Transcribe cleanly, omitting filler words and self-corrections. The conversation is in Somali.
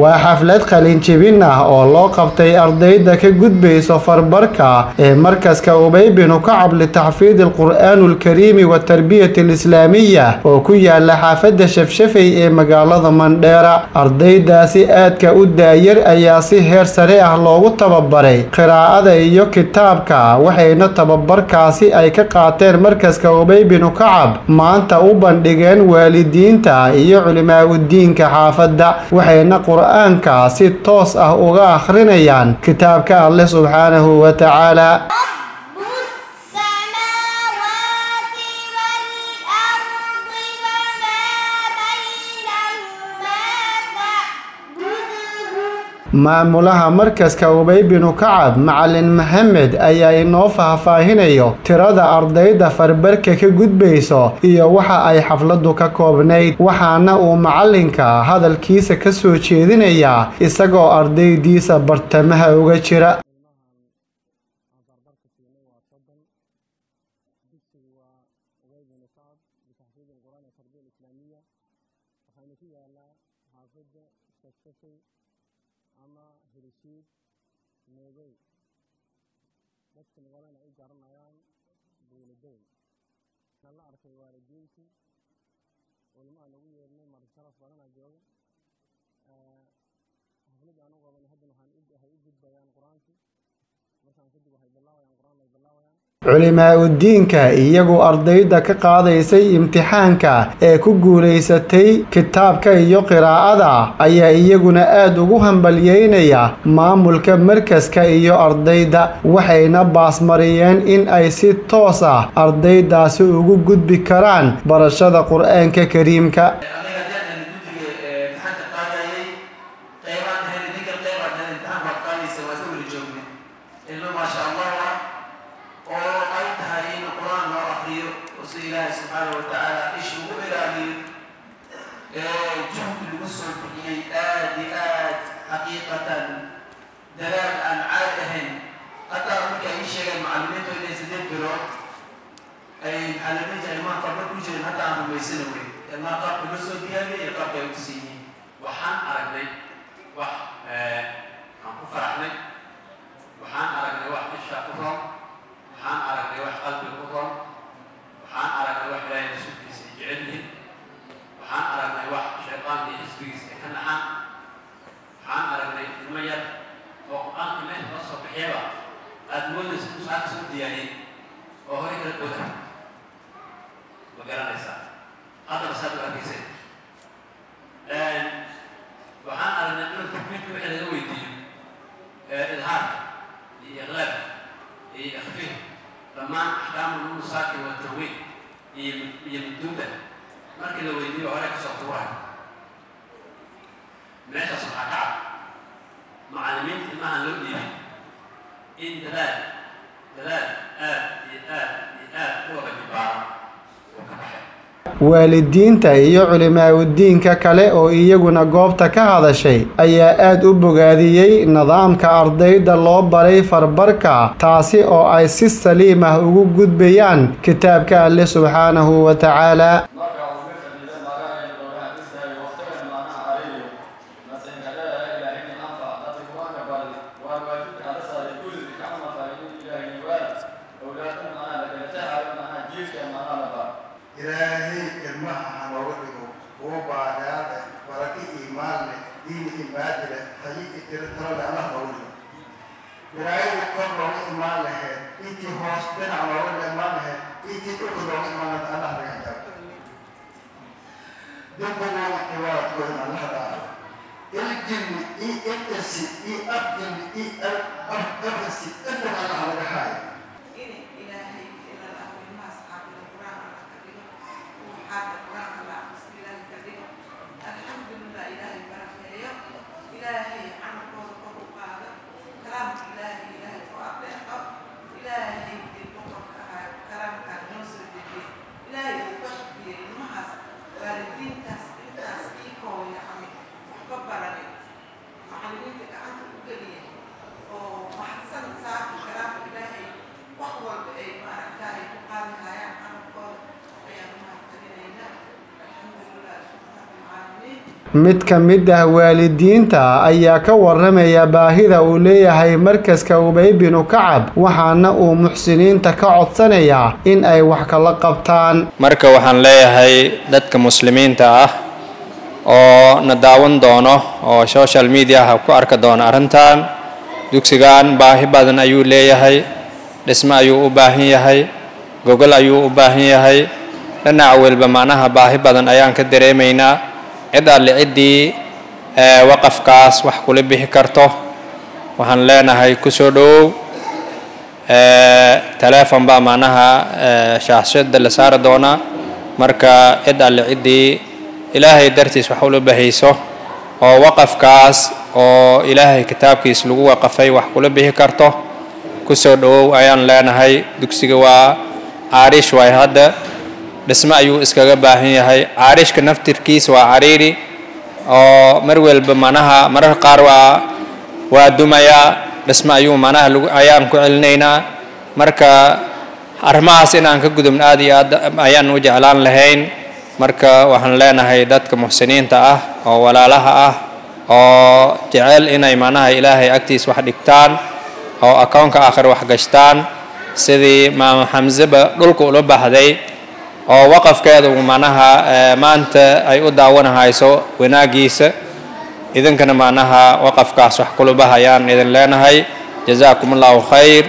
waa xaflad qalin jebin ah oo loo qabtay ardayda ka gudbayso farbarka ee markaska Ubay bin Kacab litaxfiid alqur'aan alkariim wa tarbiyat alislaamiyya oo ku yaala xaafada Shafshafay ee magaalada Mandheera. Ardaydaasi aadka u daayir ayaa si heer sare ah loogu tababaray qiraa'ada iyo kitaabka, waxayna tababarkaasi ay ka qaateen markaska Ubay bin Kacab maanta u bandhigeen waalidiinta iyo culimaadudiinka xaafada, waxayna qur'aanka si toos ah uga akhrinayaan kitaabka Allah subhanahu wa ta'ala. maamulaha markaska Ubay bin Kacab Macallin Maxamed ayaa inoo faahfaahinayo tirada ardayda farbarka ka gudbayso iyo waxa ay xafladu ka koobnayd, waxaana uu macalinka hadalkiisa ka soo jeedinayaa isagoo ardaydiisa bartamaha uga jira. ama hirishid meeday dadka magaalada ay garanayaan dawladeed la arkay waalidiinta ulama lagu yeernay marxalad badan jooga xaflad aan ugu qabanay hadda waxaan u gudbayaan quraanka markaan kadib waxay bilaawayaan quraan ay bilaawayaan culimaadudiinka iyagu ardayda ka qaadaysay imtixaanka ee ku guuleysatay kitaabka iyo qiraa'ada ayaa iyaguna aad ugu hambalyeynaya maamulka markaska iyo ardayda, waxayna baasmariyeen in ay si toos ah ardaydaasi ugu gudbi karaan barashada qur'aanka kariimka. الله سبحانه وتعالى إيشو إلهي جهد الوصول آد حقيقة دلال عن عادهن حتى أقولك أي شيء المعلومات اللي سديت بلوت أي معلومات ما قبل وجه حتى عم يسنوي ما قبل الوصول ديالي قبل يوسيني وحان أرقني وح عم فرحني وحان أرقني وح الشافرة وحان أرقني وح قلب القرآن وحان أرقني وح لا يسوق يجعلني وحان أرقني وح شيطان يسوق يكنحان وحان أرقني الميت وقرآن كمان وصف بحيوة أدمون سبوس عكسون ديالي وهو يكرر بودها وقرأنا يسا هذا رسالة أكيسين لأن وحان أرقني أنه تكميل كما إلى ذوي الدين إظهار إغلاب إخفيه لما أحكام المساك والترويج يمدوده مركز لو يديه وراك سطوها ماشي صفحة كعب معلمين ما هنلودي إن دلال هو بالجبارة waalidiinta iyo culimaadudiinka kale oo iyaguna goobta ka hadashay ayaa aad u bogaadiyey nidaamka ardayda loo baray farbarka, taasi oo ay si saliim ah ugu gudbayaan kitaabka Allah subhanahu wa ta'ala. إلهي الماء حموده وبعد هذا ورقي إيمان دين إبادة حقيقة ترى الله مولده إلهي الكبر وإيمان له إنتي هوستن على ولد إيمان له إنتي تأخذ وإيمان الله رجعك دبنا وإيمان وإيمان الله رجعك الجن إبتسي أبدل أبتسي أنت الله رجعك mid ka mid ah waalidiinta ayaa ka waramaya baahida uu leeyahay markaska Ubay bin Kacab waxaana uu muxsiniinta ka codsanaya in ay wax kala qabtaan. marka waxaan leeyahay dadka muslimiinta ah oo na daawan doono oo social media ku arka doona arintan dugsigan baahi badan ayuu leeyahay dhismo ayuu u baahan yahay gogol ayuu u baahan yahay dhinac walba macnaha baahi badan ayaan ka dareemaynaa cid alle cidii waqafkaas wax kula bixi karto waxaan leenahay ku soo dhow telefoon ba macnaha shaashada la saar doona marka cid alle cidii ilaahay dartiis wax ula bahayso oo waqafkaas oo ilaahay kitaabkiisa lagu waqafay wax kula bixi karto ku soo dhow ayaan leenahay dugsiga waa aarish way hadda dhismo ayuu iskaga baahan yahay aarishka naftirkiisa waa cariiri oo mar walba macnaha mararka qaar waa dumaya dhismo ayuu macnaha ayaan ku celinaynaa marka arrimahaas inaan ka gudubno aad iyo aad ayaan u jeclaan lahayn marka waxaan leenahay dadka muxsiniinta ah oo walaalaha ah oo jecel inay macnaha ilaahay agtiisa wax dhigtaan oo akoonka aakhir wax gashtaan sidii maam Xamzaba dhulka ula baxday oo waqafkeedu macnaha maanta ay u daawanayso wanaagiisa idinkana macnaha waqafkaas wax kula bahayaan idin leenahay jazaakumullahu khayr